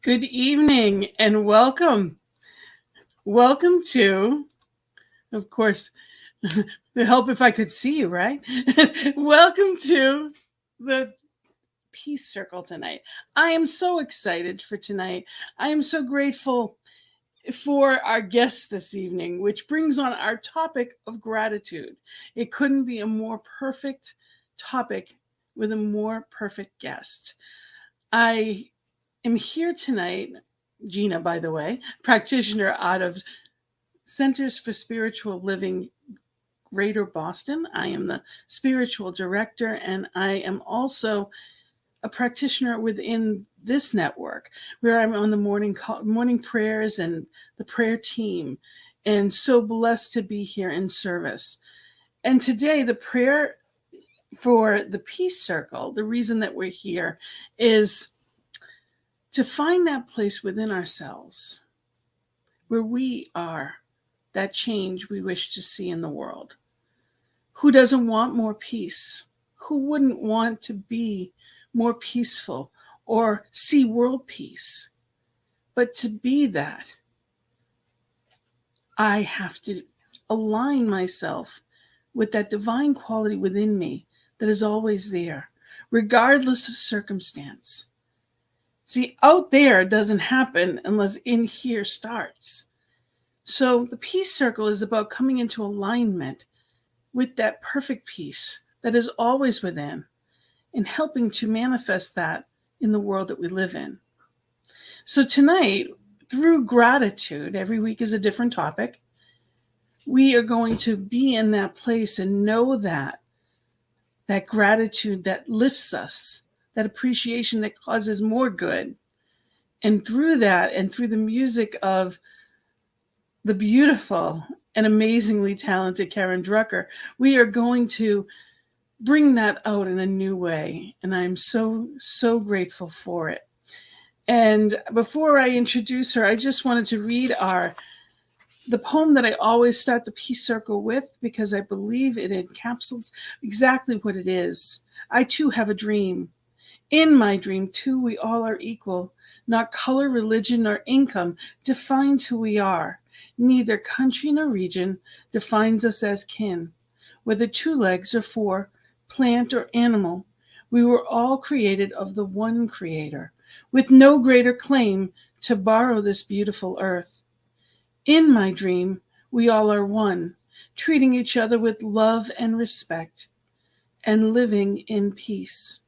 Good evening and welcome. Welcome to, of course, the help if I could see you, right? Welcome to the Peace Circle tonight. I am so excited for tonight. I am so grateful for our guest this evening, which brings on our topic of gratitude. It couldn't be a more perfect topic with a more perfect guest. I am here tonight, Gina, by the way, practitioner out of Centers for Spiritual Living, Greater Boston. I am the spiritual director, and I am also a practitioner within this network where I'm on the morning prayers and the prayer team, and so blessed to be here in service. And today, the prayer for the Peace Circle, the reason that we're here is to find that place within ourselves where we are that change we wish to see in the world. Who doesn't want more peace? Who wouldn't want to be more peaceful or see world peace? But to be that, I have to align myself with that divine quality within me that is always there, regardless of circumstance. See, out there doesn't happen unless in here starts. So the Peace Circle is about coming into alignment with that perfect peace that is always within and helping to manifest that in the world that we live in. So tonight, through gratitude, every week is a different topic, we are going to be in that place and know that gratitude that lifts us, that appreciation that causes more good. And through that, and through the music of the beautiful and amazingly talented Karen Drucker, we are going to bring that out in a new way. And I'm so, so grateful for it. And before I introduce her, I just wanted to read the poem that I always start the Peace Circle with, because I believe it encapsulates exactly what it is. I too have a dream. In my dream, too, we all are equal. Not color, religion, nor income defines who we are. Neither country nor region defines us as kin. Whether 2 legs or 4, plant or animal, we were all created of the one Creator, with no greater claim to borrow this beautiful earth. In my dream, we all are one, treating each other with love and respect, and living in peace.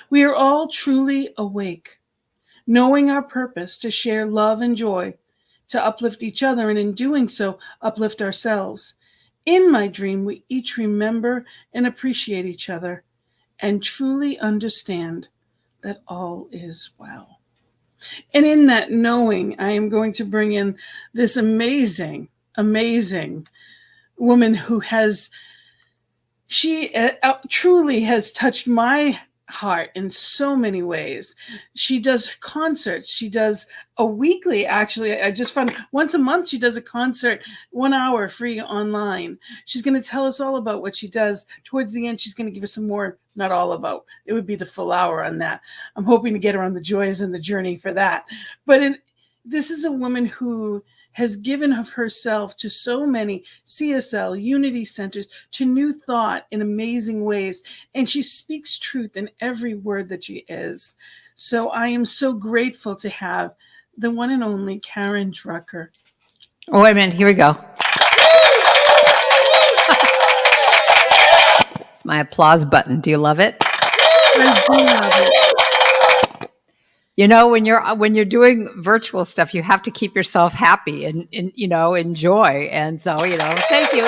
We are all truly awake, knowing our purpose to share love and joy, to uplift each other, and in doing so, uplift ourselves. In my dream, we each remember and appreciate each other and truly understand that all is well. And in that knowing, I am going to bring in this amazing, amazing woman who truly has touched my heart in so many ways. She does concerts. She does a weekly, actually, I just found once a month she does a concert, 1 hour free online. She's going to tell us all about what she does. Towards the end, she's going to give us some more, not all about, it would be the full hour on that. I'm hoping to get her on the joys and the journey for that. But this is a woman who has given of herself to so many CSL, Unity Centers, to New Thought in amazing ways. And she speaks truth in every word that she is. So I am so grateful to have the one and only Karen Drucker. Oh, wait a minute. Here we go. It's my applause button. Do you love it? I do love it. You know, when you're doing virtual stuff, you have to keep yourself happy and enjoy. And so, thank you.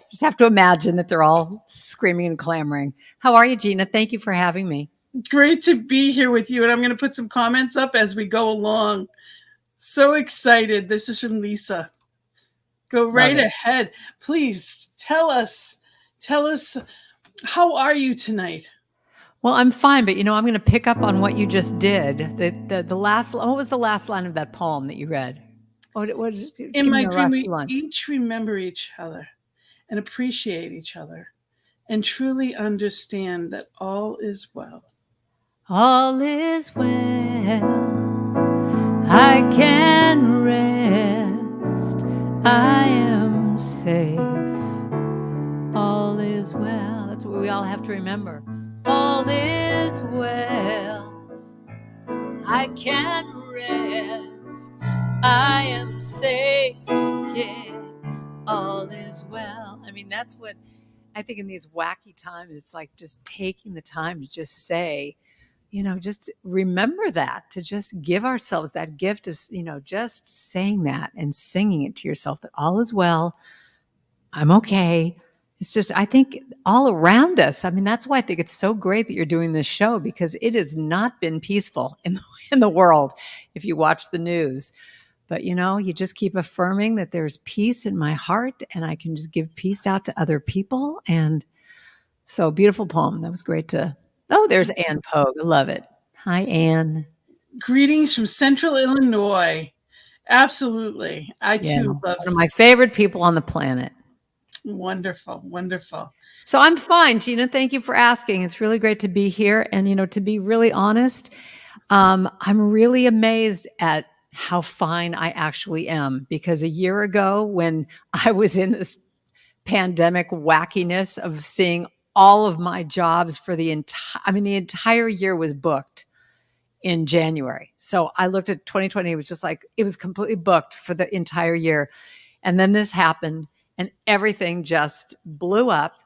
Just have to imagine that they're all screaming and clamoring. How are you, Gina? Thank you for having me. Great to be here with you. And I'm going to put some comments up as we go along. So excited. This is from Lisa. Go right ahead. Please tell us, how are you tonight? Well, I'm fine, but I'm going to pick up on what you just did. The last, what was the last line of that poem that you read? What is it? In my dream, we each remember each other and appreciate each other and truly understand that all is well. All is well. I can rest. I am safe. All is well. That's what we all have to remember. All is well. I can rest. I am safe. Yeah. All is well. I mean, that's what I think in these wacky times, it's like just taking the time to just say, just remember that, to just give ourselves that gift of, just saying that and singing it to yourself that all is well. I'm okay. It's just, I think all around us. I mean, that's why I think it's so great that you're doing this show, because it has not been peaceful in the world if you watch the news. But, you just keep affirming that there's peace in my heart and I can just give peace out to other people. And so, beautiful poem. That was great there's Ann Pogue. I love it. Hi, Ann. Greetings from Central Illinois. Absolutely. I too love. One of my favorite people on the planet. Wonderful, wonderful. So I'm fine, Gina. Thank you for asking. It's really great to be here. And, to be really honest, I'm really amazed at how fine I actually am, because a year ago when I was in this pandemic wackiness of seeing all of my jobs for the entire year was booked in January. So I looked at 2020, it was just like, it was completely booked for the entire year. And then this happened and everything just blew up.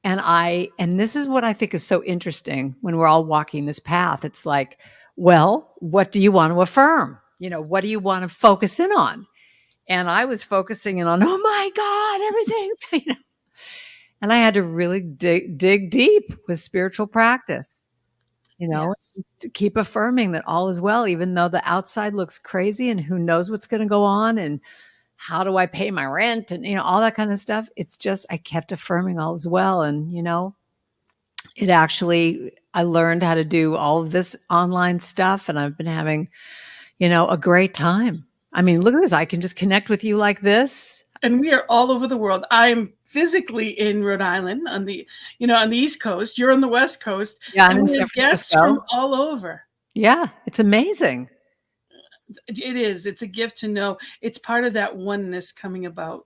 And this is what I think is so interesting when we're all walking this path. It's like, well, what do you want to affirm? What do you want to focus in on? And I was focusing in on, oh my God, everything's, and I had to really dig deep with spiritual practice, Yes. to keep affirming that all is well, even though the outside looks crazy and who knows what's going to go on and how do I pay my rent and, all that kind of stuff. It's just, I kept affirming all is well. And, it actually, I learned how to do all of this online stuff and I've been having, a great time. I mean, look at this. I can just connect with you like this. And we are all over the world. I'm physically in Rhode Island on the East Coast. You're on the West Coast. Yeah, I'm and in we San have guests Francisco. from all over. Yeah, it's amazing. It is. It's a gift to know it's part of that oneness coming about.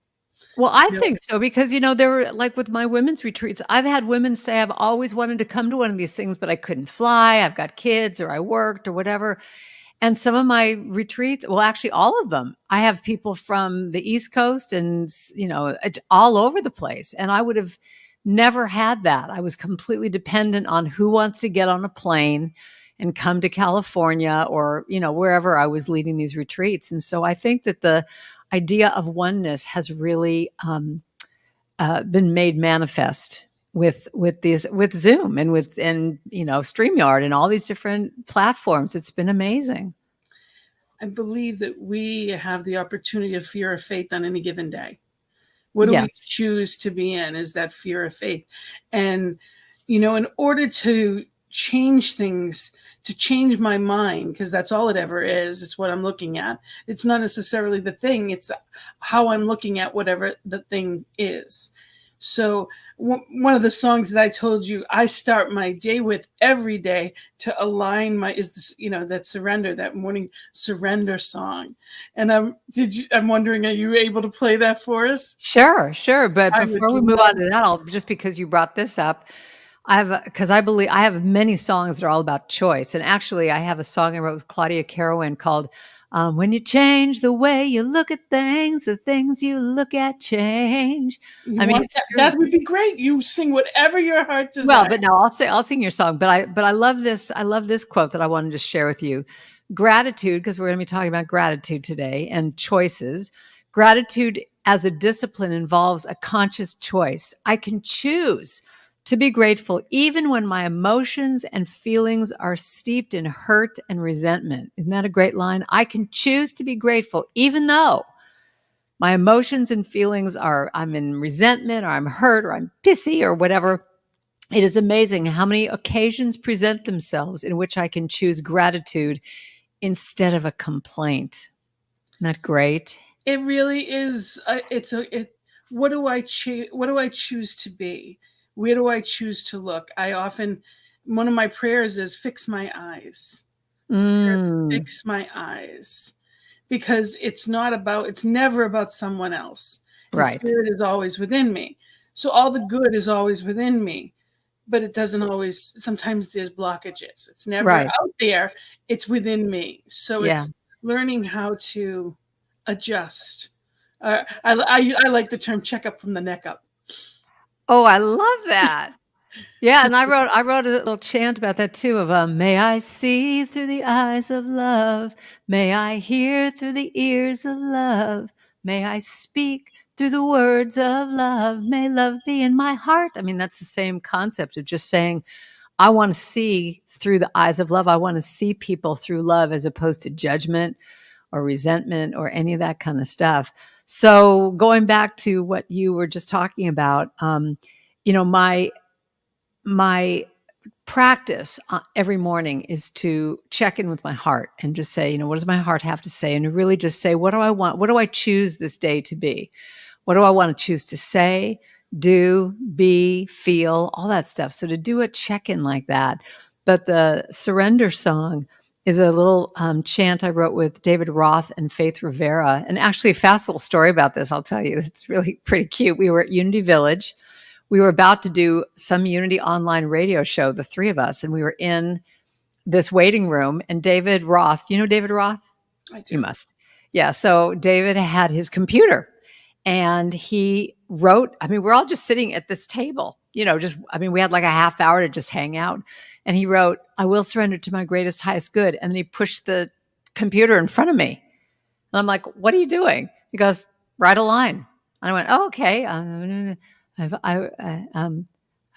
Well, I think so, because, there were, like with my women's retreats, I've had women say, I've always wanted to come to one of these things, but I couldn't fly. I've got kids or I worked or whatever. And some of my retreats, well, actually all of them, I have people from the East Coast and, all over the place. And I would have never had that. I was completely dependent on who wants to get on a plane and come to California or, wherever I was leading these retreats. And so I think that the idea of oneness has really been made manifest with Zoom and StreamYard and all these different platforms. It's been amazing. I believe that we have the opportunity of fear of faith on any given day. What do we choose to be in is that fear of faith. And, in order to change things, to change my mind, because that's all it ever is. It's what I'm looking at. It's not necessarily the thing. It's how I'm looking at whatever the thing is. So one of the songs that I told you I start my day with every day to align that surrender, that morning surrender song. And I'm wondering, are you able to play that for us? Sure. But before we move on to that, just because you brought this up, because I believe I have many songs that are all about choice. And actually, I have a song I wrote with Claudia Carowin called When You Change the Way You Look at Things, the Things You Look At Change. That would be great. You sing whatever your heart desires. Well, but no, I'll sing your song. But I love this. I love this quote that I wanted to share with you. Gratitude, because we're going to be talking about gratitude today and choices. Gratitude as a discipline involves a conscious choice. I can choose to be grateful even when my emotions and feelings are steeped in hurt and resentment. Isn't that a great line? I can choose to be grateful even though my emotions and feelings are, I'm in resentment or I'm hurt or I'm pissy or whatever. It is amazing how many occasions present themselves in which I can choose gratitude instead of a complaint. Isn't that great? It really is. What do I choose to be? Where do I choose to look? One of my prayers is fix my eyes. Spirit, fix my eyes, because it's never about someone else. And Right. spirit is always within me. So all the good is always within me, but it doesn't always, sometimes there's blockages. It's never Right. out there, it's within me. So Yeah. it's learning how to adjust. I like the term check up from the neck up. Oh, I love that. Yeah, and I wrote a little chant about that too of may I see through the eyes of love, may I hear through the ears of love, may I speak through the words of love, may love be in my heart. I mean, that's the same concept of just saying, I want to see through the eyes of love. I want to see people through love as opposed to judgment or resentment or any of that kind of stuff. So going back to what you were just talking about, my practice every morning is to check in with my heart and just say, what does my heart have to say? And to really just say, what do I want? What do I choose this day to be? What do I want to choose to say, do, be, feel, all that stuff. So to do a check-in like that. But the surrender song is a little chant I wrote with David Roth and Faith Rivera. And actually a fast little story about this, I'll tell you. It's really pretty cute. We were at Unity Village. We were about to do some Unity online radio show, the three of us, and we were in this waiting room. And David Roth, you know David Roth? I do. You must. Yeah. So David had his computer and he wrote, we're all just sitting at this table, we had like a half hour to just hang out. And he wrote, I will surrender to my greatest, highest good. And then he pushed the computer in front of me. And I'm like, what are you doing? He goes, write a line. And I went, oh, okay. I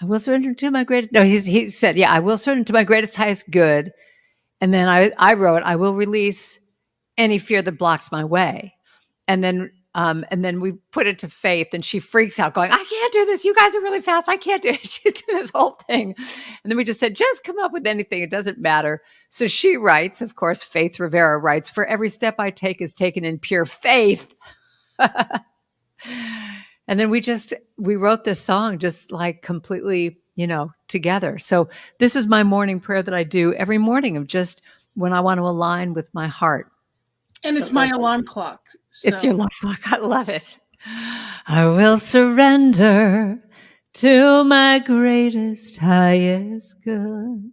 will surrender to my greatest. No, he said, yeah, I will surrender to my greatest, highest good. And then I wrote, I will release any fear that blocks my way. And then we put it to Faith, and she freaks out, going, I can't do this. You guys are really fast. I can't do it. She did this whole thing. And then we just said, just come up with anything. It doesn't matter. So she writes, of course, Faith Rivera writes, for every step I take is taken in pure faith. And then we wrote this song just like completely, together. So this is my morning prayer that I do every morning of just when I want to align with my heart. And it's my alarm clock. So. It's your alarm clock. I love it. I will surrender to my greatest, highest good.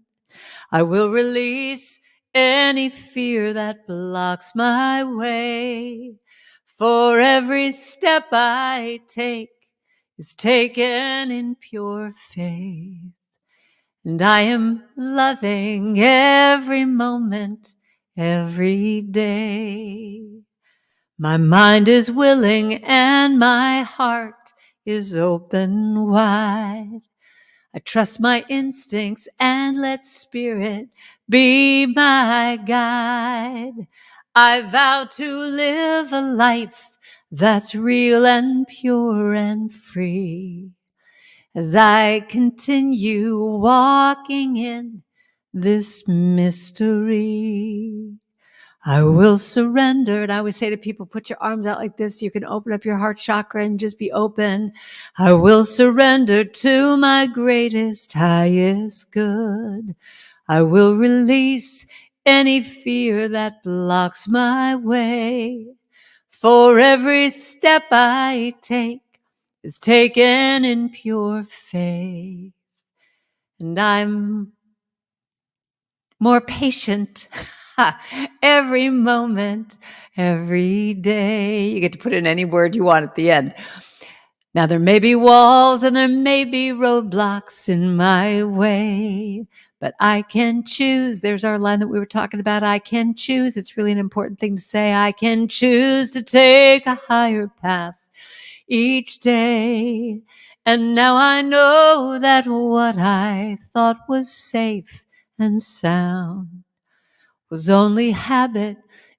I will release any fear that blocks my way. For every step I take is taken in pure faith. And I am loving every moment, every day. My mind is willing and my heart is open wide. I trust my instincts and let spirit be my guide. I vow to live a life that's real and pure and free. As I continue walking in this mystery, I will surrender. And I always say to people, put your arms out like this. You can open up your heart chakra and just be open. I will surrender to my greatest, highest good. I will release any fear that blocks my way. For every step I take is taken in pure faith. And I'm more patient every moment, every day. You get to put in any word you want at the end. Now, there may be walls and there may be roadblocks in my way, but I can choose. There's our line that we were talking about. I can choose. It's really an important thing to say. I can choose to take a higher path each day. And now I know that what I thought was safe and sound was only habit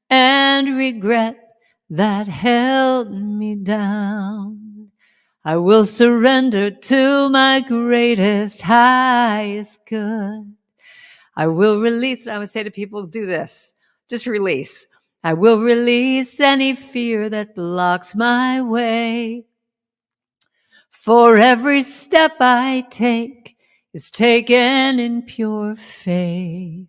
and regret that held me down. I will surrender to my greatest, highest good. I will release. I would say to people, do this. Just release. I will release any fear that blocks my way. For every step I take is taken in pure faith.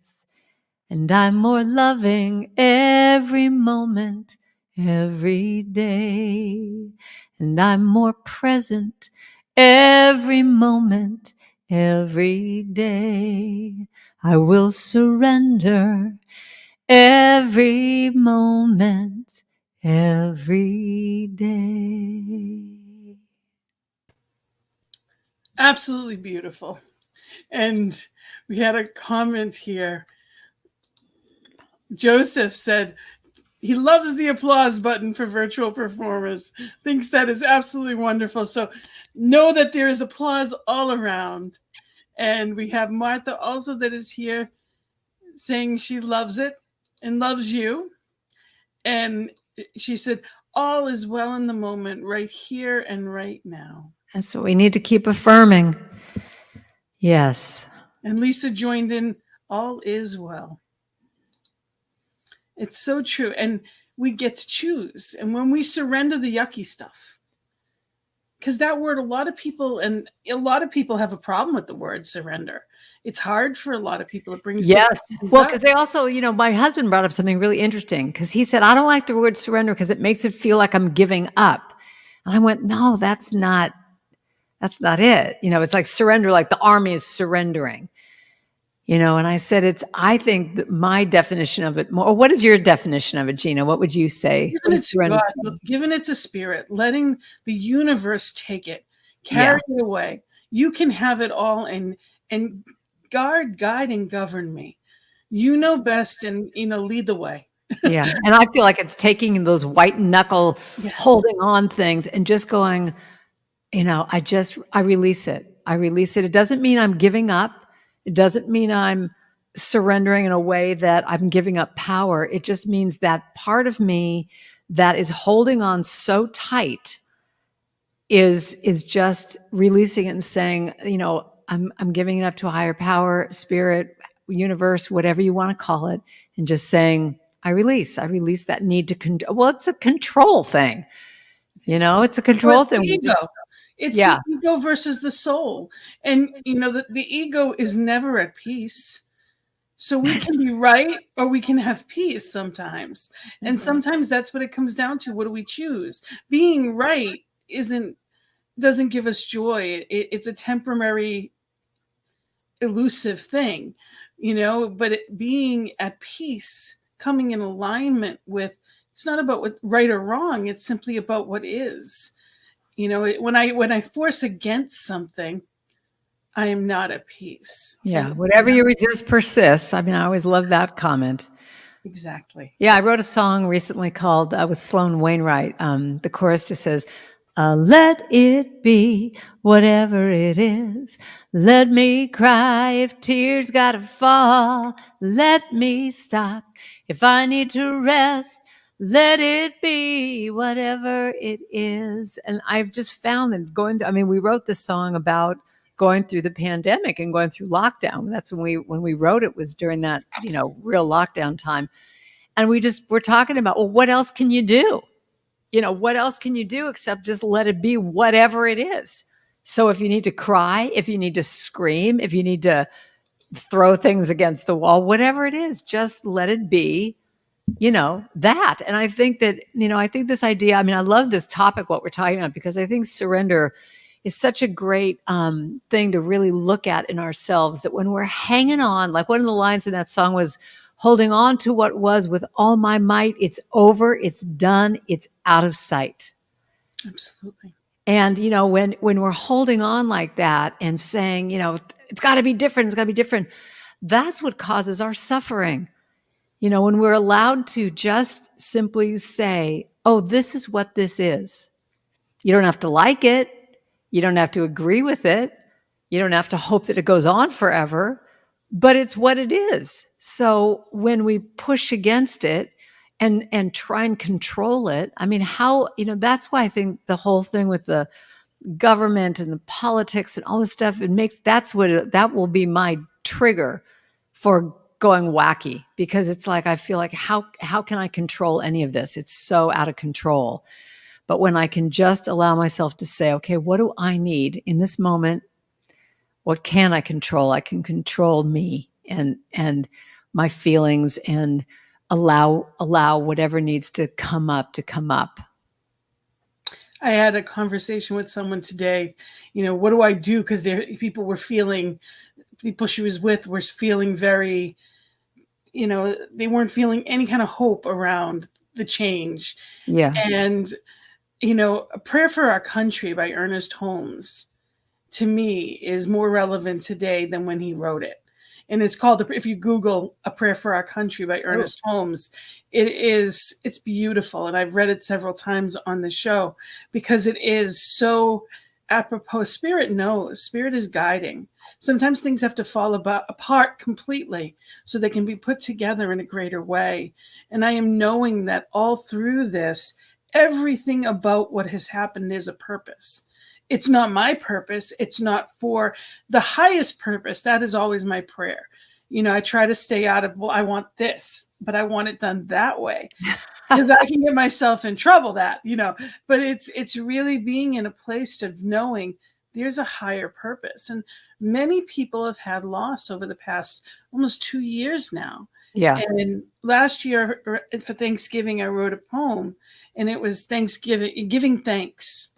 and I'm more loving every moment, every day. And I'm more present every moment, every day. I will surrender every moment, every day. Absolutely beautiful. And we had a comment here. Joseph said he loves the applause button for virtual performers, thinks that is absolutely wonderful. So know that there is applause all around. And we have Martha also that is here saying she loves it and loves you. And she said, all is well in the moment, right here and right now. That's what we need to keep affirming. Yes. And Lisa joined in, all is well. It's so true. And we get to choose. And when we surrender the yucky stuff, because that word, a lot of people have a problem with the word surrender. It's hard for a lot of people. It brings yes. Well, because they also, my husband brought up something really interesting because he said, I don't like the word surrender because it makes it feel like I'm giving up. And I went, no, that's not it. It's like surrender, like the army is surrendering. And I said, I think that my definition of it more, or what is your definition of it, Gina? What would you say? Giving it to spirit, letting the universe take it, carry it away. You can have it all and guide, and govern me. You know best and, lead the way. Yeah. And I feel like it's taking those white knuckle holding on things and just going, I release it. I release it. It doesn't mean I'm giving up. It doesn't mean I'm surrendering in a way that I'm giving up power. It just means that part of me that is holding on so tight is just releasing it and saying, I'm giving it up to a higher power, spirit, universe, whatever you want to call it, and just saying, I release that need to control. Well, it's a control thing. It's a control thing. Ego. It's the ego versus the soul. And, the ego is never at peace. So we can be right or we can have peace sometimes. And sometimes that's what it comes down to. What do we choose? Being right doesn't give us joy. It's a temporary, elusive thing, but being at peace, coming in alignment with, it's not about what right or wrong. It's simply about what is. When I force against something, I am not at peace. Yeah. Whatever you resist persists. I always love that comment. Exactly. Yeah. I wrote a song recently called with Sloan Wainwright. The chorus just says, let it be whatever it is. Let me cry if tears gotta fall. Let me stop if I need to rest. Let it be whatever it is. And I've just found that we wrote this song about going through the pandemic and going through lockdown. That's when we wrote it, was during that, real lockdown time. And we're talking about, well, what else can you do? What else can you do except just let it be whatever it is? So if you need to cry, if you need to scream, if you need to throw things against the wall, whatever it is, just let it be, that. And I think that, I think this idea, I love this topic, what we're talking about, because I think surrender is such a great thing to really look at in ourselves, that when we're hanging on, like one of the lines in that song was, holding on to what was with all my might, it's over, it's done, it's out of sight. Absolutely. And, when we're holding on like that and saying, it's got to be different, that's what causes our suffering. When we're allowed to just simply say, oh, this is what this is. You don't have to like it. You don't have to agree with it. You don't have to hope that it goes on forever, but it's what it is. So when we push against it and try and control it, that's why I think the whole thing with the government and the politics and all this stuff, that will be my trigger for going wacky, because it's like, I feel like, how can I control any of this? It's so out of control. But when I can just allow myself to say, okay, what do I need in this moment? What can I control? I can control me and my feelings and allow whatever needs to come up to come up. I had a conversation with someone today, what do I do? Because people she was with were feeling very, they weren't feeling any kind of hope around the change. Yeah. And, A Prayer for Our Country by Ernest Holmes, to me, is more relevant today than when he wrote it. And it's called, if you Google A Prayer for Our Country by Ernest Holmes, it's beautiful. And I've read it several times on the show because it is so apropos. Spirit knows, Spirit is guiding. Sometimes things have to fall apart completely so they can be put together in a greater way. And I am knowing that all through this, everything about what has happened is a purpose. It's not my purpose. It's not for the highest purpose. That is always my prayer. I try to stay out of, well, I want this, but I want it done that way because I can get myself in trouble but it's really being in a place of knowing there's a higher purpose. And many people have had loss over the past almost 2 years now. Yeah. And last year for Thanksgiving, I wrote a poem and it was giving thanks.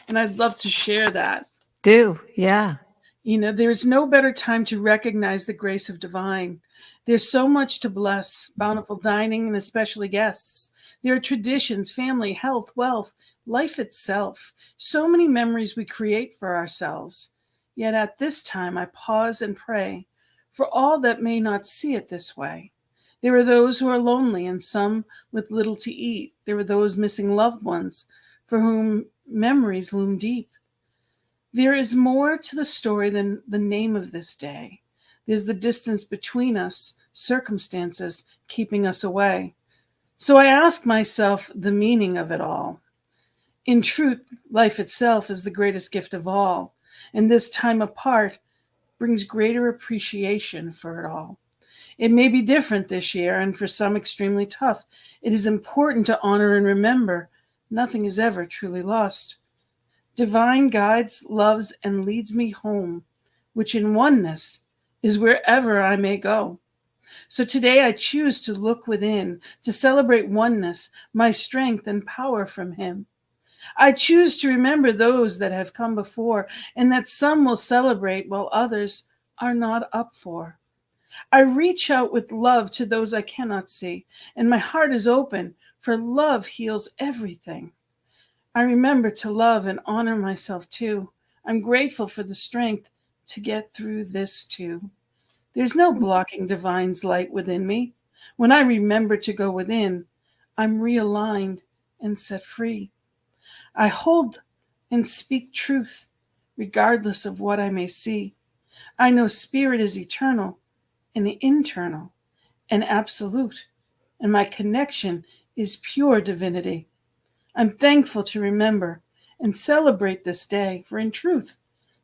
And I'd love to share that. Yeah. There's no better time to recognize the grace of divine. There's so much to bless, bountiful dining and especially guests. There are traditions, family, health, wealth, life itself. So many memories we create for ourselves. Yet at this time, I pause and pray for all that may not see it this way. There are those who are lonely and some with little to eat. There are those missing loved ones for whom memories loom deep. There is more to the story than the name of this day. There's the distance between us, circumstances keeping us away. So I ask myself the meaning of it all. In truth, life itself is the greatest gift of all, and this time apart brings greater appreciation for it all. It may be different this year, and for some extremely tough. It is important to honor and remember nothing is ever truly lost. Divine guides, loves, and leads me home, which in oneness is wherever I may go. So today I choose to look within, to celebrate oneness, my strength and power from Him. I choose to remember those that have come before, and that some will celebrate while others are not up for. I reach out with love to those I cannot see, and my heart is open, for love heals everything. I remember to love and honor myself too. I'm grateful for the strength to get through this too. There's no blocking divine's light within me. When I remember to go within, I'm realigned and set free. I hold and speak truth, regardless of what I may see. I know spirit is eternal and internal and absolute, and my connection is pure divinity. I'm thankful to remember and celebrate this day, for in truth,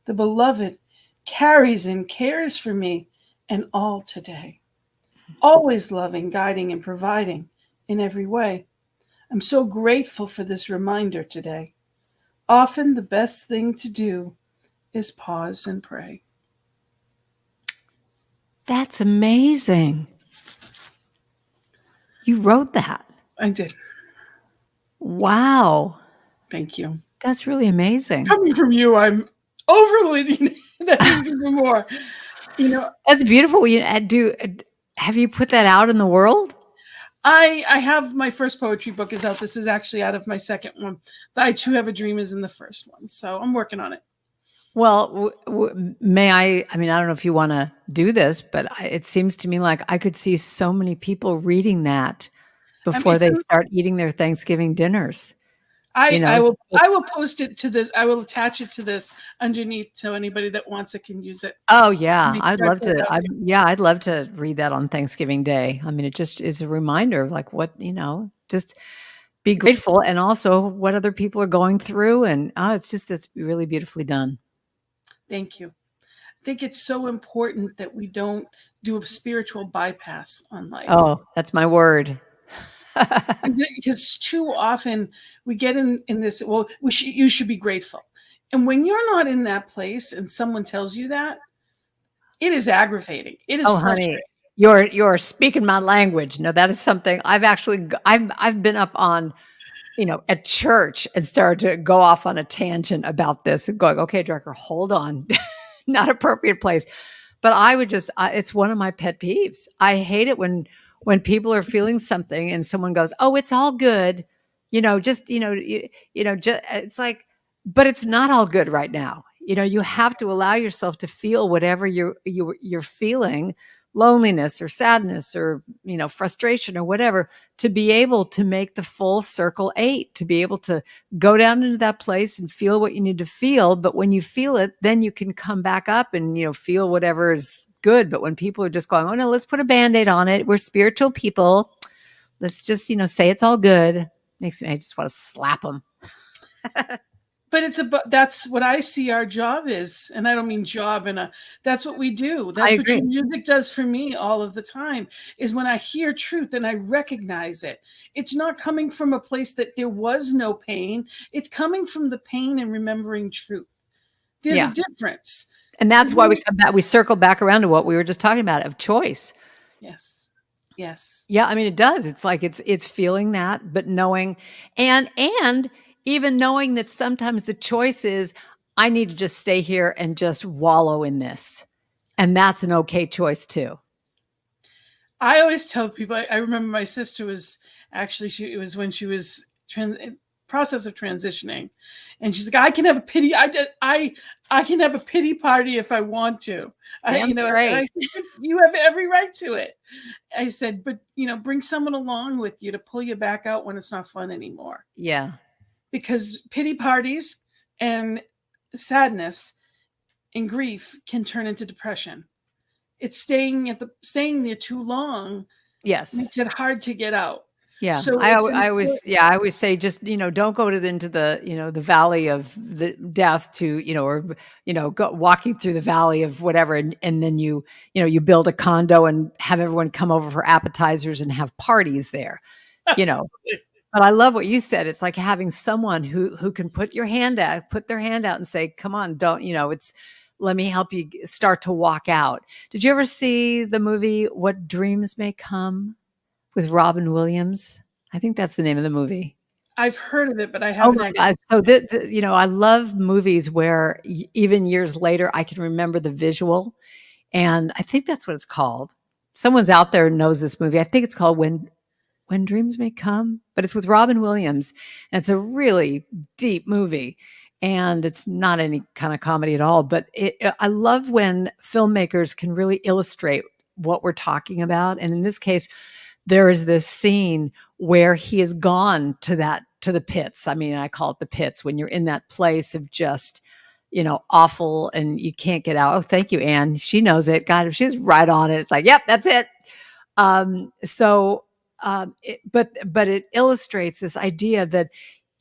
the beloved carries and cares for me and all today, always loving, guiding, and providing in every way. I'm so grateful for this reminder today. Often the best thing to do is pause and pray. That's amazing. You wrote that. I did. Wow. Thank you. That's really amazing. Coming from you, I'm overly, that means even more. That's beautiful. Have you put that out in the world? I have my first poetry book is out. This is actually out of my second one. I Too Have a Dream is in the first one. So I'm working on it. Well, may I mean, I don't know if you want to do this, but it seems to me like I could see so many people reading that before they start eating their Thanksgiving dinners. I will post it to this. I will attach it to this underneath so anybody that wants it can use it. Oh yeah. I'd love to read that on Thanksgiving Day. I mean, it just is a reminder of like what, just be grateful and also what other people are going through. And it's really beautifully done. Thank you. I think it's so important that we don't do a spiritual bypass on life. Oh, that's my word. Because too often we get in this, well, you should be grateful. And when you're not in that place and someone tells you that, it is aggravating. It is frustrating. Honey, You're speaking my language. No, that is something I've been up on, at church and started to go off on a tangent about this and going, okay, Drucker, hold on. Not appropriate place. But I would just, it's one of my pet peeves. I hate it when people are feeling something and someone goes, oh, it's all good. Just, just, it's like, but it's not all good right now. You have to allow yourself to feel whatever you're feeling, loneliness or sadness or, frustration or whatever, to be able to make the full circle 8, to be able to go down into that place and feel what you need to feel. But when you feel it, then you can come back up and, feel whatever is good. But when people are just going, oh no, let's put a Band-Aid on it. We're spiritual people. Let's just, say it's all good. Makes me, I just want to slap them. But that's what I see our job is. And I don't mean job that's what we do. That's what your music does for me all of the time, is when I hear truth and I recognize it. It's not coming from a place that there was no pain. It's coming from the pain and remembering truth. There's a difference. And that's why we come back, we circle back around to what we were just talking about, of choice. Yes. Yes. Yeah. I mean, it does. It's like, it's feeling that, but knowing, and even knowing that sometimes the choice is, I need to just stay here and just wallow in this. And that's an okay choice too. I always tell people, I remember my sister was actually, it was when she was process of transitioning, and she's like, I can have a pity. I can have a pity party if I want to. I said, you have every right to it. I said, but bring someone along with you to pull you back out when it's not fun anymore. Yeah. Because pity parties and sadness and grief can turn into depression. It's staying there too long. Yes. Makes it hard to get out. Yeah. So I always say, just, don't go into the, the valley of the death to, or, go walking through the valley of whatever. And then you build a condo and have everyone come over for appetizers and have parties there, Absolutely. But I love what you said. It's like having someone who can put their hand out and say, come on, don't, let me help you start to walk out. Did you ever see the movie What Dreams May Come with Robin Williams? I think that's the name of the movie. I've heard of it, but I haven't. Oh my God. So, I love movies where even years later, I can remember the visual. And I think that's what it's called. Someone's out there knows this movie. I think it's called When Dreams May Come, but it's with Robin Williams. And it's a really deep movie. And it's not any kind of comedy at all. But I love when filmmakers can really illustrate what we're talking about. And in this case, there is this scene where he has gone to the pits. I mean, I call it the pits, when you're in that place of just, awful and you can't get out. Oh, thank you, Anne. She knows it. God, she's right on it. It's like, yep, that's it. But it illustrates this idea that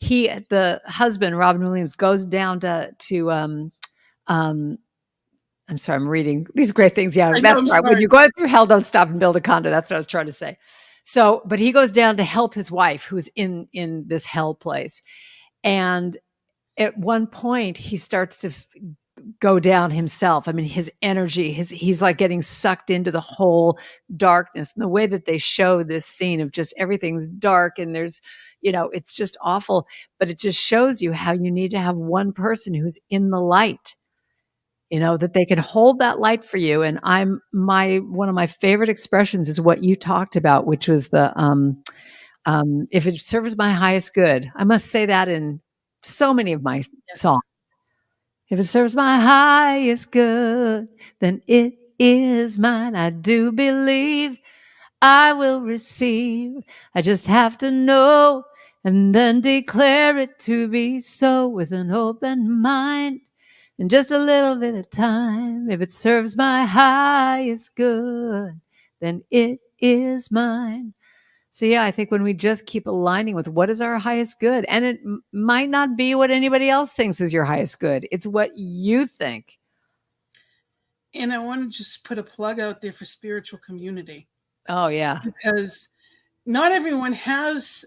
the husband, Robin Williams, goes down to I'm sorry, I'm reading these great things. Yeah, that's right. When you're going through hell, don't stop and build a condo. That's what I was trying to say. So, but he goes down to help his wife, who's in this hell place. And at one point, he starts to go down himself. I mean, his energy, he's like getting sucked into the whole darkness. And the way that they show this scene of just everything's dark and there's, it's just awful. But it just shows you how you need to have one person who's in the light, that they can hold that light for you. And one of my favorite expressions is what you talked about, which was the, if it serves my highest good. I must say that in so many of my songs. If it serves my highest good, then it is mine. I do believe I will receive. I just have to know and then declare it to be so with an open mind and just a little bit of time. If it serves my highest good, then it is mine. So yeah, I think when we just keep aligning with what is our highest good, and it might not be what anybody else thinks is your highest good. It's what you think. And I want to just put a plug out there for spiritual community. Oh yeah. Because not everyone has,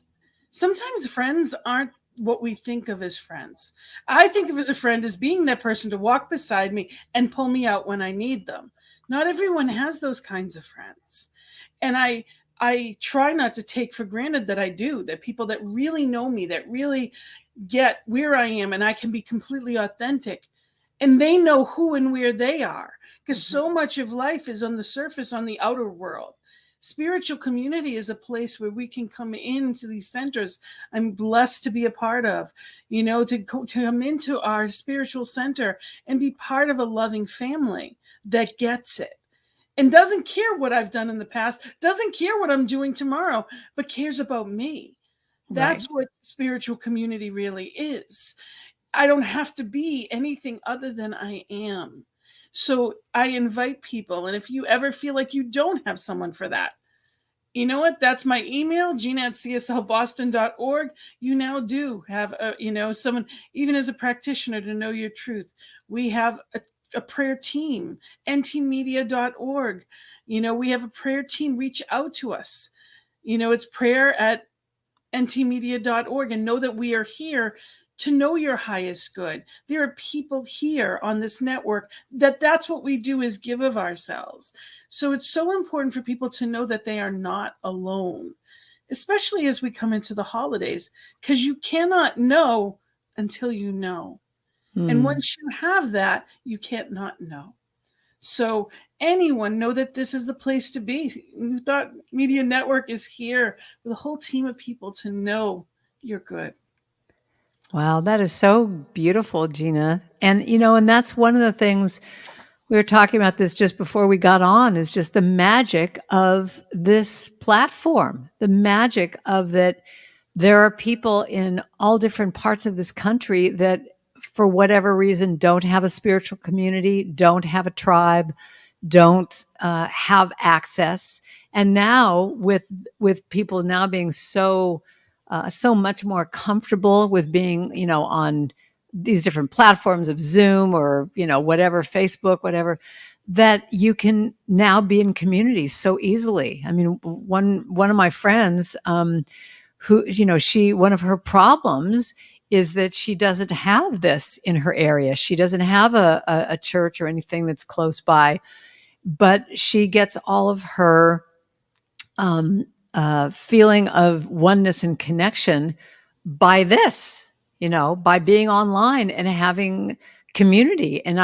sometimes friends aren't what we think of as friends. I think of as a friend as being that person to walk beside me and pull me out when I need them, Not everyone has those kinds of friends. And I try not to take for granted that I do, that people that really know me, that really get where I am and I can be completely authentic, and they know who and where they are, because so much of life is on the surface, on the outer world. Spiritual community is a place where we can come into these centers I'm blessed to be a part of, to come into our spiritual center and be part of a loving family that gets it and doesn't care what I've done in the past, doesn't care what I'm doing tomorrow, but cares about me. Right. That's what spiritual community really is. I don't have to be anything other than I am. So I invite people. And if you ever feel like you don't have someone for that, you know what? That's my email, gina@cslboston.org. You now do have someone, even as a practitioner, to know your truth. We have a prayer team, ntmedia.org. We have a prayer team. Reach out to us. It's prayer@ntmedia.org, and know that we are here to know your highest good. There are people here on this network that's what we do, is give of ourselves. So it's so important for people to know that they are not alone, especially as we come into the holidays, because you cannot know until you know. And once you have that, you can't not know. So anyone, know that this is the place to be. New Thought Media Network is here with a whole team of people to know you're good. Wow, that is so beautiful, Gina. And, and that's one of the things we were talking about this just before we got on, is just the magic of this platform, the magic of that there are people in all different parts of this country that, for whatever reason, don't have a spiritual community, don't have a tribe, don't have access. And now with people now being so much more comfortable with being, on these different platforms of Zoom or, whatever, Facebook, whatever, that you can now be in communities so easily. I mean, one of my friends, who, one of her problems is that she doesn't have this in her area. She doesn't have a church or anything that's close by, but she gets all of her feeling of oneness and connection by this, by being online and having community. And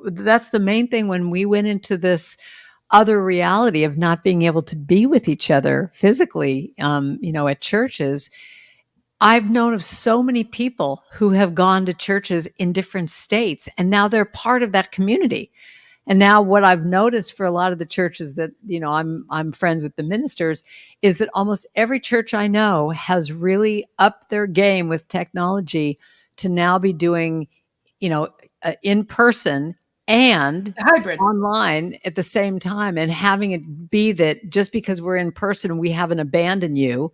that's the main thing when we went into this other reality of not being able to be with each other physically, at churches. I've known of so many people who have gone to churches in different states, and now they're part of that community. And now what I've noticed for a lot of the churches that, I'm friends with the ministers, is that almost every church I know has really upped their game with technology to now be doing, in person and Hybrid. online at the same time, and having it be that just because we're in person, we haven't abandoned you,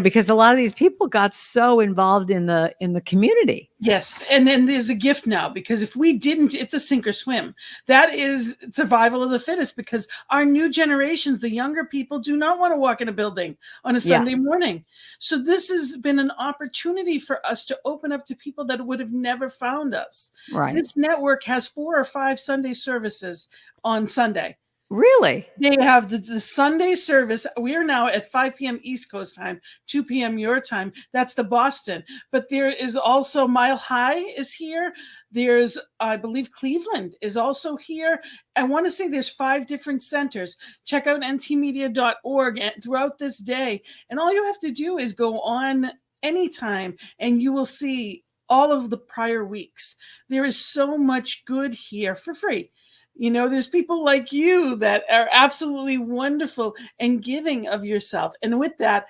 because a lot of these people got so involved in the community. Yes. And then there's a gift now, because if we didn't, it's a sink or swim. That is survival of the fittest, because our new generations, the younger people, do not want to walk in a building on a Sunday morning. So this has been an opportunity for us to open up to people that would have never found us. Right. This network has 4 or 5 Sunday services on Sunday. Really? They have the Sunday service. We are now at 5 p.m. East Coast time, 2 p.m. your time. That's the Boston. But there is also Mile High is here. There's, I believe, Cleveland is also here. I want to say there's 5 different centers. Check out ntmedia.org throughout this day. And all you have to do is go on anytime, and you will see all of the prior weeks. There is so much good here for free. There's people like you that are absolutely wonderful and giving of yourself. And with that,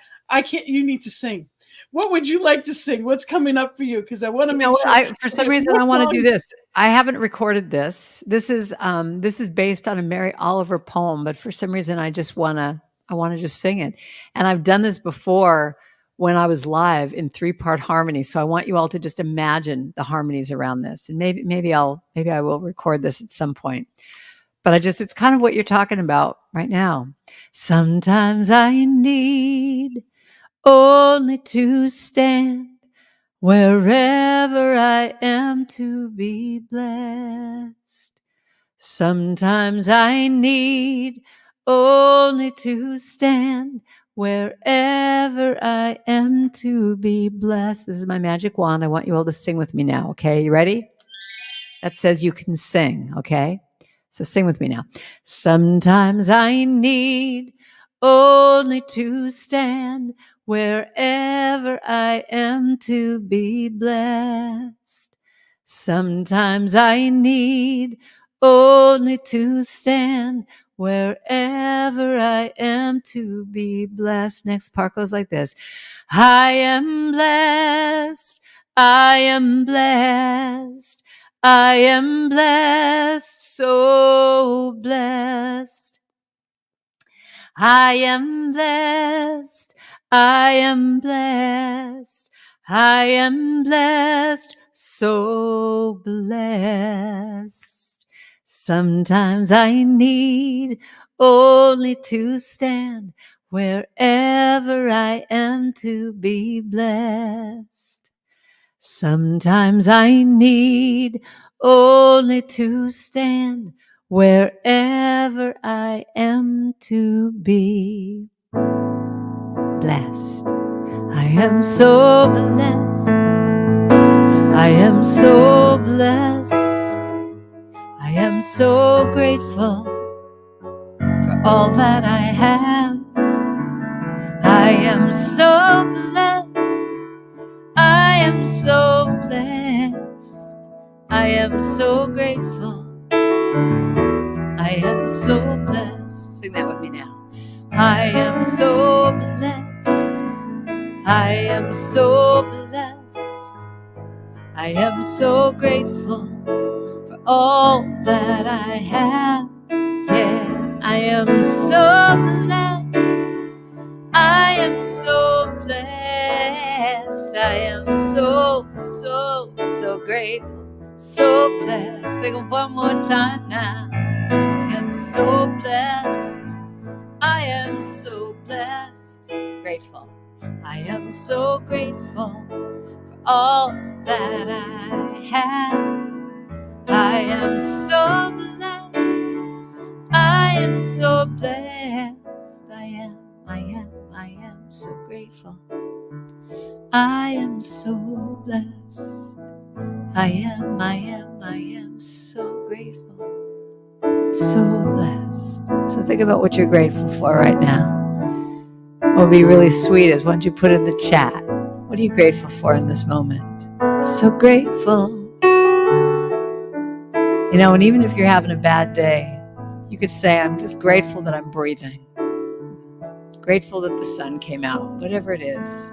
you need to sing. What would you like to sing? What's coming up for you? Because I want to make sure. For some reason, I want to do this. I haven't recorded this. This is based on a Mary Oliver poem, but for some reason, I want to just sing it. And I've done this before when I was live in 3-part harmony. So I want you all to just imagine the harmonies around this. And maybe I will record this at some point. But it's kind of what you're talking about right now. Sometimes I need only to stand wherever I am to be blessed Sometimes I need only to stand wherever I am to be blessed. This is my magic wand. I want you all to sing with me now. Okay, you ready? That says you can sing. Okay, so sing with me now. Sometimes I need only to stand wherever I am to be blessed. Sometimes I need only to stand wherever I am to be blessed. Next part goes like this. I am blessed. I am blessed. I am blessed, so blessed. I am blessed. I am blessed. I am blessed, so blessed. Sometimes I need only to stand wherever I am to be blessed. Sometimes I need only to stand wherever I am to be blessed. I am so blessed. I am so blessed. I am so grateful for all that I have. I am so blessed. I am so blessed. I am so grateful. I am so blessed. Sing that with me now. I am so blessed. I am so blessed. I am so grateful for all that I have. Yeah, I am so blessed. I am so blessed. I am so grateful. So blessed. Sing it one more time now. I am so blessed. I am so blessed. Grateful. I am so grateful for all that I have. I am so blessed. I am so blessed. I am so grateful. I am so blessed. I am so grateful. So blessed. So think about what you're grateful for right now. What would be really sweet is once you put in the chat, what are you grateful for in this moment? So grateful. You know, and even if you're having a bad day, you could say, I'm just grateful that I'm breathing. Grateful that the sun came out, whatever it is.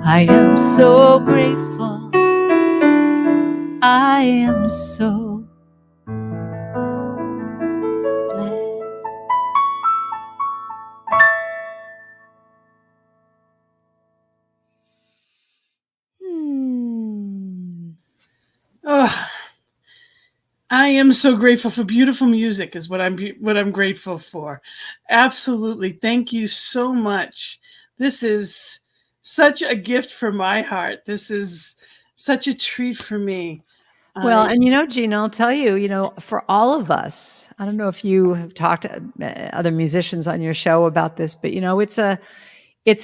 I am so grateful. I am so blessed. Oh, I am so grateful for beautiful music is what I'm grateful for. Absolutely. Thank you so much. This is such a gift for my heart. This is such a treat for me. Well, and you know, Gina, I'll tell you, you know, for all of us, I don't know if you have talked to other musicians on your show about this, but you know, it's a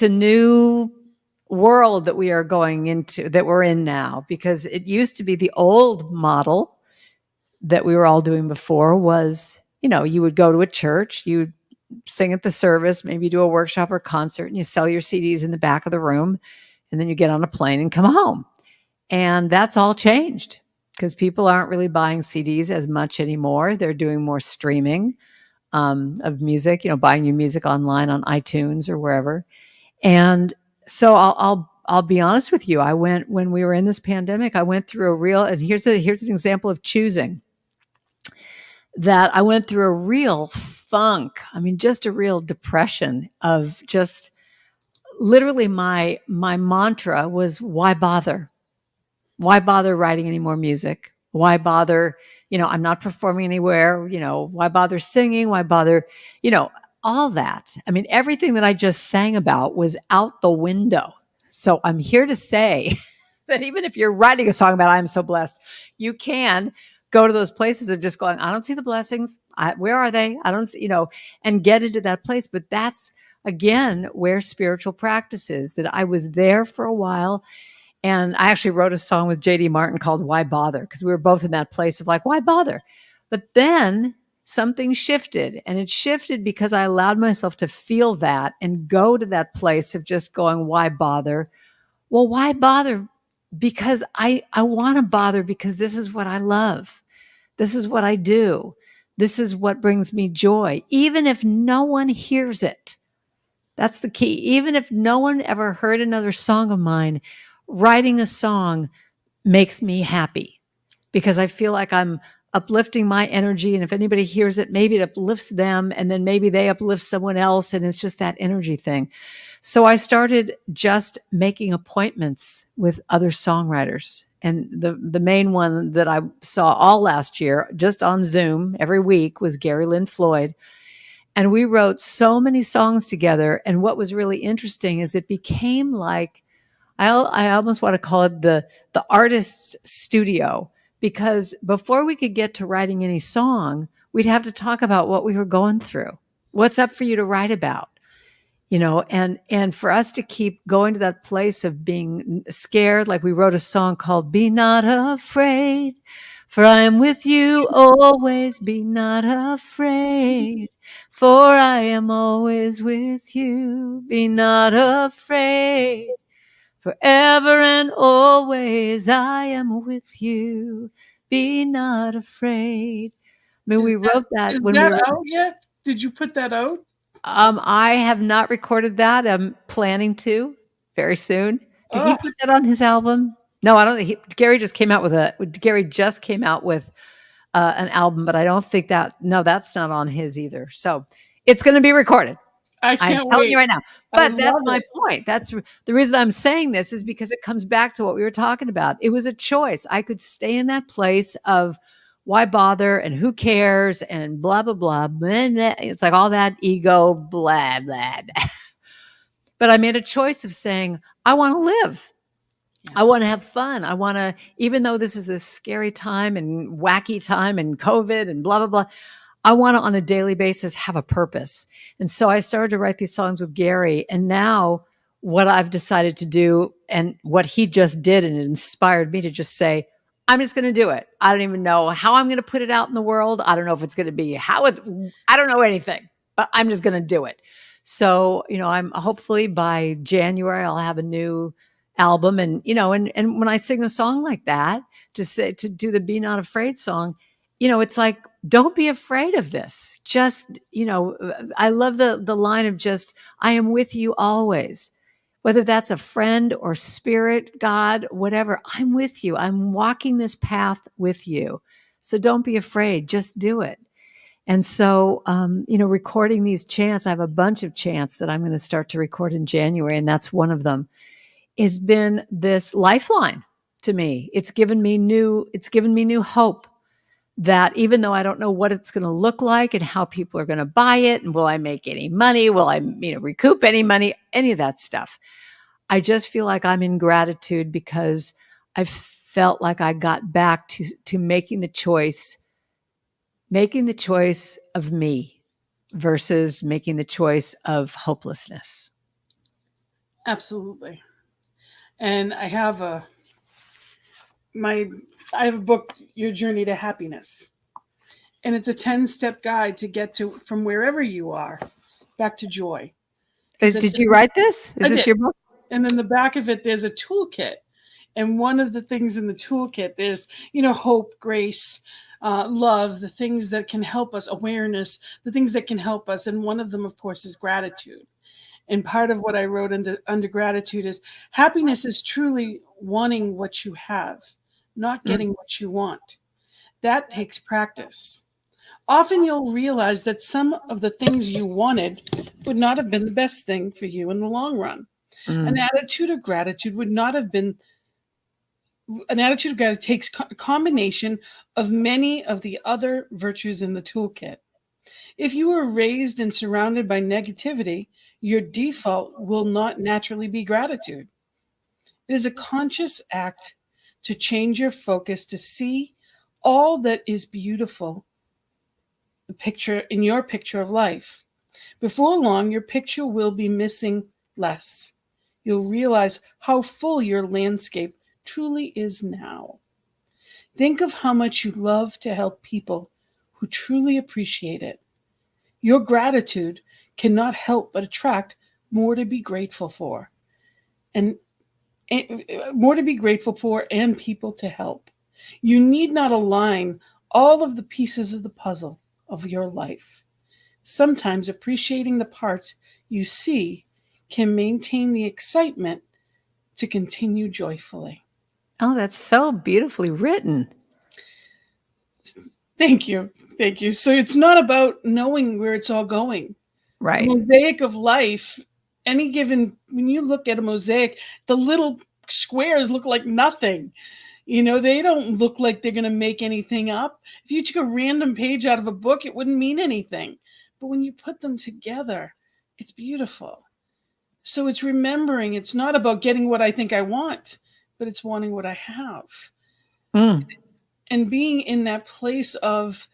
new world that we are going into, that we're in now, because it used to be the old model that we were all doing before was, you know, you would go to a church, you would sing at the service, maybe do a workshop or concert, and you sell your CDs in the back of the room, and then you get on a plane and come home. And that's all changed because people aren't really buying CDs as much anymore. They're doing more streaming of music, you know, buying your music online on iTunes or wherever. And so I'll be honest with you. I went, when we were in this pandemic, I went through a real, and here's an example of choosing, that I went through a real funk. I mean, just a real depression of just literally my mantra was, why bother? Why bother writing any more music? Why bother? You know, I'm not performing anywhere. You know, why bother singing? Why bother? You know, all that. I mean, everything that I just sang about was out the window. So I'm here to say that even if you're writing a song about I'm so blessed, you can go to those places of just going, I don't see the blessings. Where are they? I don't see, and get into that place. But that's again where spiritual practice is, that I was there for a while. And I actually wrote a song with JD Martin called Why Bother? Because we were both in that place of like, why bother? But then something shifted, and it shifted because I allowed myself to feel that and go to that place of just going, why bother? Well, why bother? Because I want to bother because this is what I love. This is what I do. This is what brings me joy, even if no one hears it. That's the key. Even if no one ever heard another song of mine, writing a song makes me happy because I feel like I'm uplifting my energy. And if anybody hears it, maybe it uplifts them, and then maybe they uplift someone else. And it's just that energy thing. So I started just making appointments with other songwriters. And the main one that I saw all last year, just on Zoom every week, was Gary Lynn Floyd. And we wrote so many songs together. And what was really interesting is it became like, I almost want to call it the artist's studio, because before we could get to writing any song, we'd have to talk about what we were going through. What's up for you to write about? And for us to keep going to that place of being scared, like we wrote a song called Be Not Afraid, for I am with you always, be not afraid, for I am always with you, be not afraid. Forever and always, I am with you. Be not afraid. I mean, we wrote that Is when we that were. out yet? Did you put that out? I have not recorded that. I'm planning to very soon. Did he Oh, put that on his album? No, I don't. Gary just came out with an album, but I don't think that. No, that's not on his either. So it's going to be recorded. I I'm can't telling wait. you right now. I But that's love my it. point. That's the reason I'm saying this, is because it comes back to what we were talking about. It was a choice. I could stay in that place of why bother and who cares and blah, blah, blah. Blah, blah. It's like all that ego, blah, blah, blah. But I made a choice of saying, I want to live. I want to have fun. I want to, even though this is this scary time and wacky time and COVID and blah, blah, blah, I want to, on a daily basis, have a purpose. And so I started to write these songs with Gary. And now what I've decided to do, and what he just did, and it inspired me to just say, I'm just going to do it. I don't even know how I'm going to put it out in the world. I don't know if it's going to be I don't know anything, but I'm just going to do it. So, I'm hopefully by January, I'll have a new album. And, and when I sing a song like that, to do the Be Not Afraid song, it's like, don't be afraid of this. Just, I love the line of just, I am with you always, whether that's a friend or spirit, God, whatever. I'm with you. I'm walking this path with you. So don't be afraid. Just do it. And so, recording these chants, I have a bunch of chants that I'm going to start to record in January. And that's one of them, has been this lifeline to me. It's given me new hope, that even though I don't know what it's going to look like and how people are going to buy it, and will I make any money? Will I, recoup any money? Any of that stuff. I just feel like I'm in gratitude because I felt like I got back to making the choice of me versus making the choice of hopelessness. Absolutely. And I have a book, Your Journey to Happiness. And it's a 10-step guide to get to from wherever you are back to joy. Did you write this? Is this your book? And then the back of it, there's a toolkit. And one of the things in the toolkit, there's, hope, grace, love, the things that can help us, awareness, the things that can help us. And one of them, of course, is gratitude. And part of what I wrote under gratitude is happiness is truly wanting what you have, not getting what you want. That takes practice. Often you'll realize that some of the things you wanted would not have been the best thing for you in the long run. An attitude of gratitude takes a combination of many of the other virtues in the toolkit. If you were raised and surrounded by negativity, your default will not naturally be gratitude. It is a conscious act to change your focus to see all that is beautiful, the picture in your picture of life. Before long, your picture will be missing less. You'll realize how full your landscape truly is now. Think of how much you love to help people who truly appreciate it. Your gratitude cannot help but attract more to be grateful for, and more to be grateful for and people to help. You need not align all of the pieces of the puzzle of your life. Sometimes appreciating the parts you see can maintain the excitement to continue joyfully. Oh, that's so beautifully written. Thank you. Thank you. So it's not about knowing where it's all going. Right. The mosaic of life, when you look at a mosaic, the little squares look like nothing. They don't look like they're going to make anything up. If you took a random page out of a book, it wouldn't mean anything. But when you put them together, it's beautiful. So it's remembering it's not about getting what I think I want, but it's wanting what I have. And being in that place of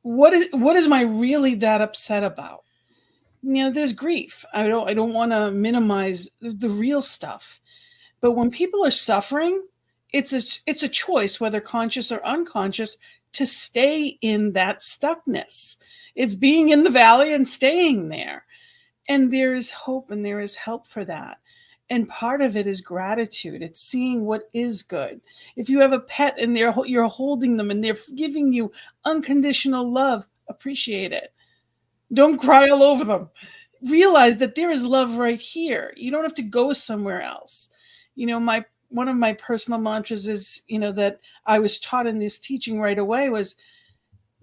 what is my really that upset about? There's grief. I don't want to minimize the real stuff. But when people are suffering, it's a choice, whether conscious or unconscious, to stay in that stuckness. It's being in the valley and staying there. And there is hope and there is help for that. And part of it is gratitude. It's seeing what is good. If you have a pet and you're holding them and they're giving you unconditional love, appreciate it. Don't cry all over them. Realize that there is love right here. You don't have to go somewhere else. One of my personal mantras is, that I was taught in this teaching right away was,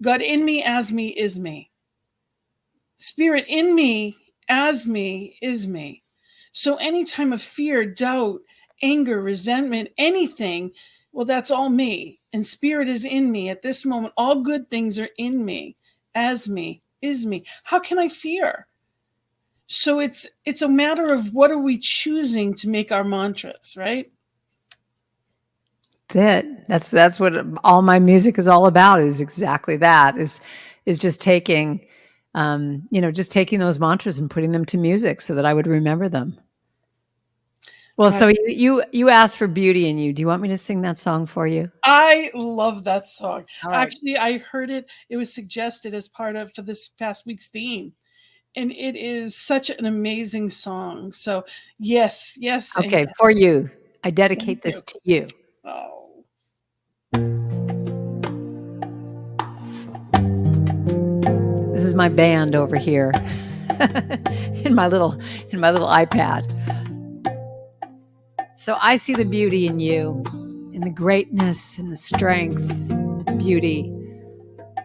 God in me, as me, is me. Spirit in me, as me, is me. So any time of fear, doubt, anger, resentment, anything, well, that's all me. And spirit is in me at this moment. All good things are in me, as me, is me. How can I fear? So it's a matter of what are we choosing to make our mantras, right? That's it. That's what all my music is all about, is exactly that, is just taking, just taking those mantras and putting them to music so that I would remember them. Well, so you asked for Beauty in You. Do you want me to sing that song for you? I love that song. Right. Actually, I heard it. It was suggested as part of for this past week's theme. And it is such an amazing song. So yes. Okay, yes. for you. I dedicate this to you. Oh. This is my band over here in my little iPad. So I see the beauty in you, in the greatness and the strength, beauty.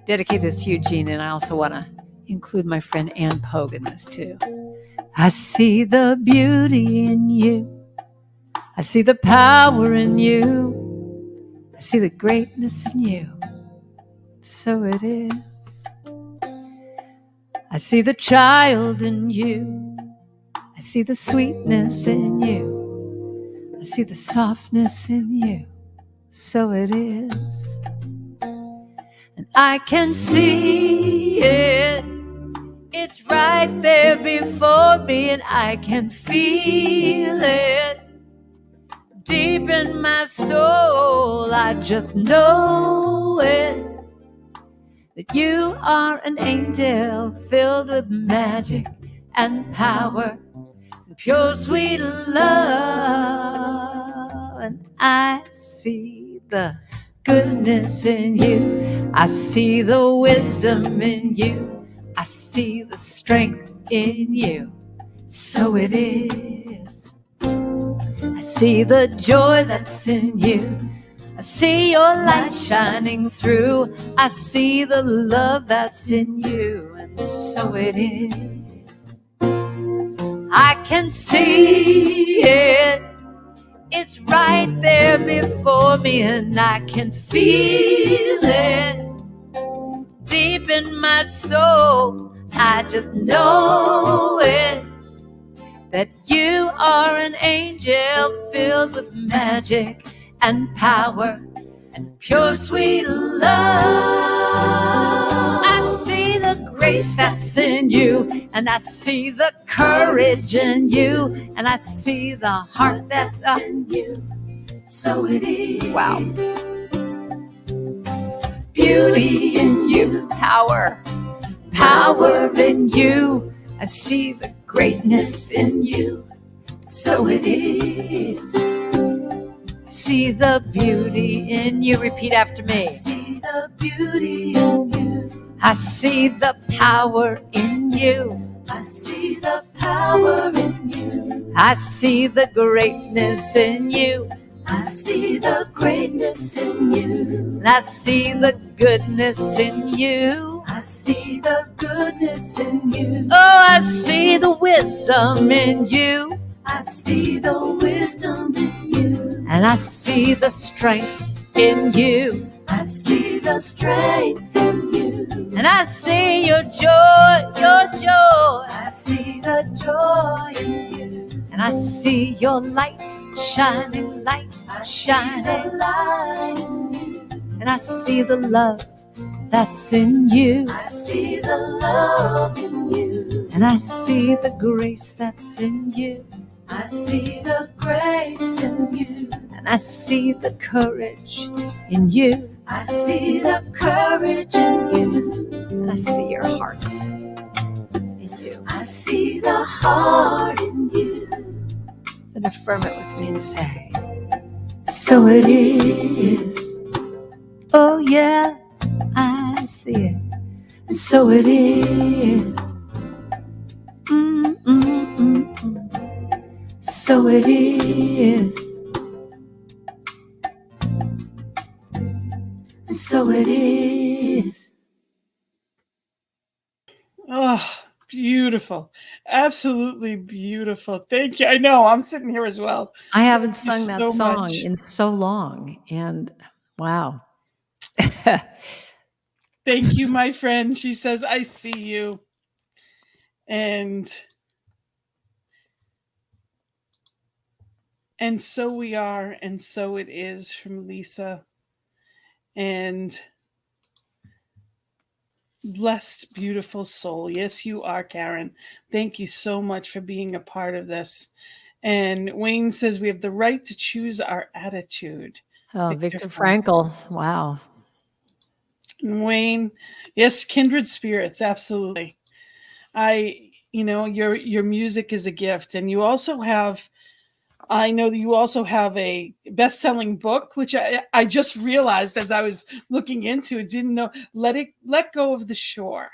Dedicate this to you, Gina, and I also want to include my friend Ann Pogue in this too. I see the beauty in you. I see the power in you. I see the greatness in you. So it is. I see the child in you. I see the sweetness in you. I see the softness in you. So it is. And I can see it. It's right there before me, and I can feel it deep in my soul. I just know it, that you are an angel filled with magic and power and pure sweet love. And I see the goodness in you. I see the wisdom in you. I see the strength in you. So it is. I see the joy that's in you. I see your light shining through. I see the love that's in you. And so it is. I can see it. It's right there before me, and I can feel it deep in my soul. I just know it, that you are an angel filled with magic and power and pure sweet love. I see the grace that's in you, and I see the courage in you, and I see the heart that's in you. So it is. Wow. Beauty in you, power in you. I see the greatness in you. So it is. I see the beauty in you. Repeat after me. I see the beauty in you. I see the power in you. I see the power in you. I see the greatness in you. I see the greatness in you. And I see the goodness in you. I see the goodness in you. Oh, I see the wisdom in you. I see the wisdom in you. And I see the strength in you. I see the strength in you. And I see your joy, your joy. I see the joy in you. And I see your light, shining light, shining light in you. And I see the love that's in you. I see the love in you. And I see the grace that's in you. I see the grace in you. And I see the courage in you. I see the courage in you. And I see your heart in you. I see the heart in you. Then affirm it with me and say, so it is. Oh yeah, I see it. So it is. So it is. So it is. Oh, beautiful. Absolutely beautiful. Thank you. I know, I'm sitting here as well. I haven't Thank you sung that so song much. in so long, and wow. Thank you, my friend. She says, I see you. And so we are, and so it is, from Lisa. And blessed, beautiful soul. Yes, you are, Karen. Thank you so much for being a part of this. And Wayne says we have the right to choose our attitude. Oh, Viktor Frankl. Wow. And Wayne, yes, kindred spirits, absolutely. Your music is a gift, and you also have, I know that you also have a best-selling book, which I just realized as I was looking into it, didn't know. Let Go of the Shore.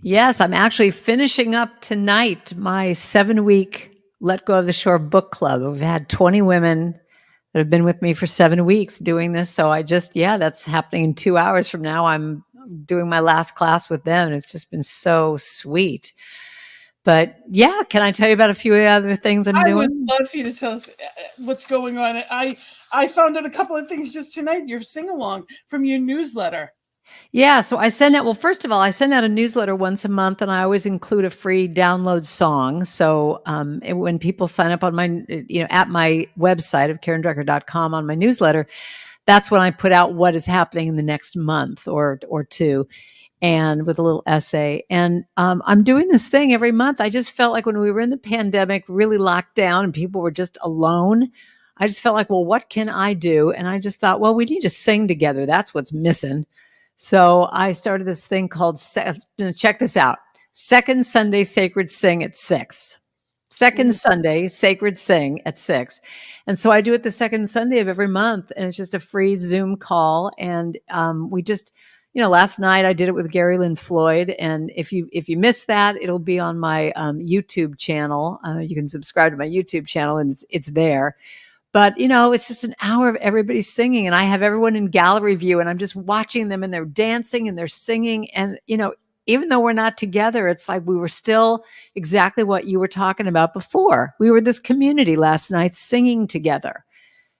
Yes, I'm actually finishing up tonight my 7-week Let Go of the Shore book club. We've had 20 women that have been with me for 7 weeks doing this. So that's happening in 2 hours from now. I'm doing my last class with them, and it's just been so sweet. But yeah, can I tell you about a few other things I'm doing? I would love for you to tell us what's going on. I found out a couple of things just tonight. Your sing-along from your newsletter. Yeah, so I send out, well, first of all, I send out a newsletter once a month, and I always include a free download song. So when people sign up on my, at my website of karendrucker.com on my newsletter, that's when I put out what is happening in the next month or two, and with a little essay. And I'm doing this thing every month. I just felt like when we were in the pandemic, really locked down, and people were just alone, I just felt like, well, what can I do? And I just thought, well, we need to sing together. That's what's missing. So I started this thing called, check this out, Second Sunday Sacred Sing at 6. Second Sunday Sacred Sing at 6. And so I do it the second Sunday of every month, and it's just a free Zoom call. And we just, last night I did it with Gary Lynn Floyd. And if you missed that, it'll be on my YouTube channel. You can subscribe to my YouTube channel, and it's there. But, it's just an hour of everybody singing, and I have everyone in gallery view, and I'm just watching them, and they're dancing and they're singing. And, even though we're not together, it's like we were still exactly what you were talking about before. We were this community last night singing together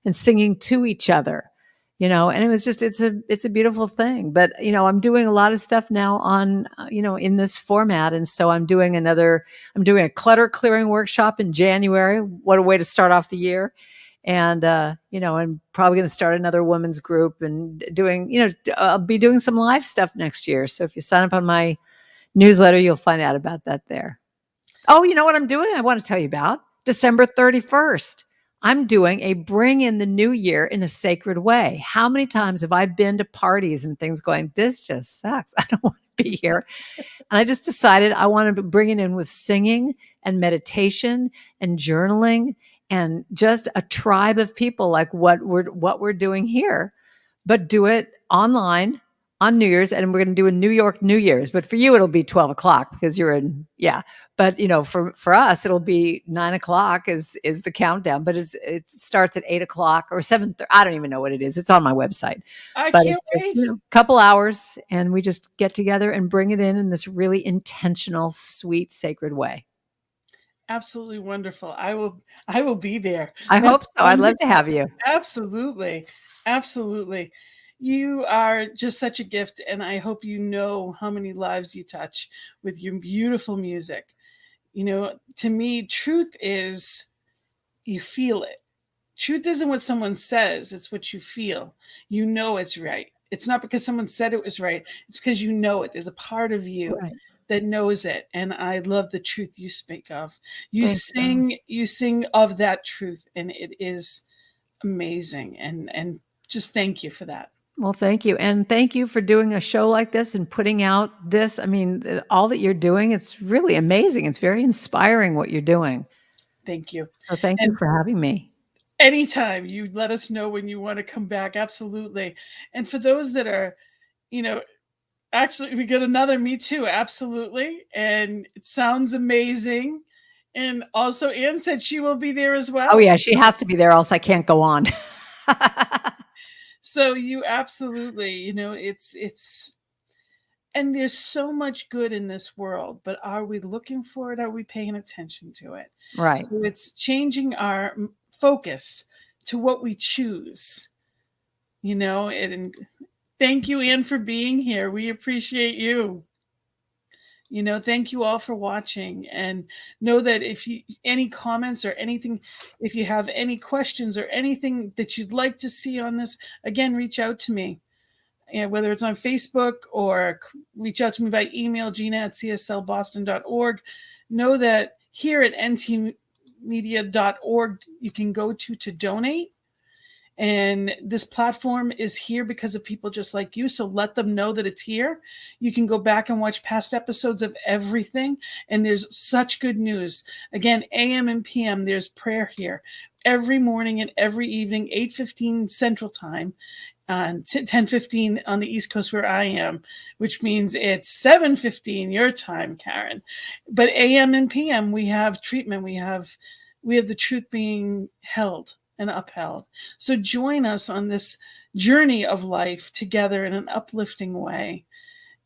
and singing to each other, and it was just, it's a beautiful thing. But, I'm doing a lot of stuff now on, in this format. And so I'm doing a clutter clearing workshop in January. What a way to start off the year. And, I'm probably going to start another women's group and doing, I'll be doing some live stuff next year. So if you sign up on my newsletter, you'll find out about that there. Oh, you know what I'm doing? I want to tell you about December 31st. I'm doing a bring in the new year in a sacred way. How many times have I been to parties and things going, this just sucks. I don't want to be here. And I just decided I wanted to bring it in with singing and meditation and journaling and just a tribe of people like what we're doing here, but do it online on New Year's. And we're going to do a New York New Year's, but for you, it'll be 12 o'clock because you're in, yeah. But for us, it'll be 9 o'clock is the countdown, but it starts at 8 o'clock or 7. I don't even know what it is. It's on my website, I but can't it's just, wait. a couple hours and we just get together and bring it in this really intentional, sweet, sacred way. Absolutely wonderful. I will be there. I That's hope so. I'd love to have you. Absolutely. Absolutely. You are just such a gift, and I hope you know how many lives you touch with your beautiful music. To me, truth is you feel it. Truth isn't what someone says, it's what you feel. You know it's right. It's not because someone said it was right, it's because you know it. There's a part of you Right. that knows it. And I love the truth you speak of. Thank you. You sing of that truth, and it is amazing. And just thank you for that. Well, thank you. And thank you for doing a show like this and putting out this. I mean, all that you're doing, it's really amazing. It's very inspiring what you're doing. Thank you. So thank you And for having me. anytime you let us know when you want to come back, absolutely. And for those that are, you know, actually, we get another me too, absolutely. And it sounds amazing. And also, Anne said she will be there as well. Oh, yeah, she has to be there, else I can't go on. So you absolutely, it's and there's so much good in this world, but are we looking for it? Are we paying attention to it? Right. So it's changing our focus to what we choose, and thank you, Anne, for being here. We appreciate you. Thank you all for watching, and know that if you any comments or anything, if you have any questions or anything that you'd like to see on this, again, reach out to me. Whether it's on Facebook or reach out to me by email, gina@cslboston.org. Know that here at ntmedia.org, you can go to donate. And this platform is here because of people just like you. So let them know that it's here. You can go back and watch past episodes of everything. And there's such good news. Again, AM and PM, there's prayer here every morning and every evening, 8:15 Central Time. 10:15 on the East Coast where I am, which means it's 7:15 your time, Karen. But AM and PM, we have treatment. We have the truth being held and upheld. So join us on this journey of life together in an uplifting way.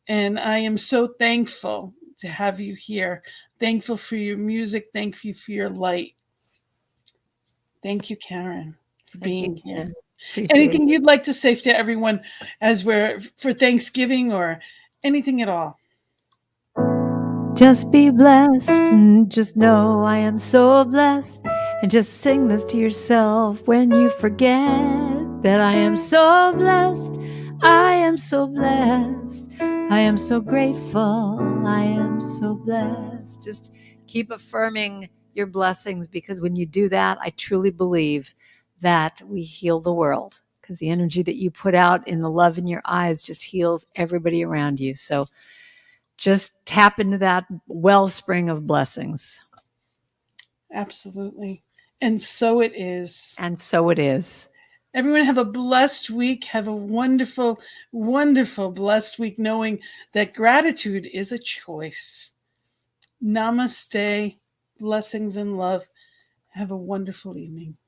And I am so thankful to have you here. Thankful for your music. Thank you for your light. Thank you, Karen, for being here. Anything you'd like to say to everyone as we're for Thanksgiving or anything at all? Just be blessed and just know I am so blessed. And just sing this to yourself when you forget that I am so blessed. I am so blessed. I am so grateful. I am so blessed. Just keep affirming your blessings, because when you do that, I truly believe that we heal the world, because the energy that you put out in the love in your eyes just heals everybody around you. So just tap into that wellspring of blessings. Absolutely. And so it is. And so it is. Everyone have a blessed week. Have a wonderful, wonderful, blessed week, knowing that gratitude is a choice. Namaste. Blessings and love. Have a wonderful evening.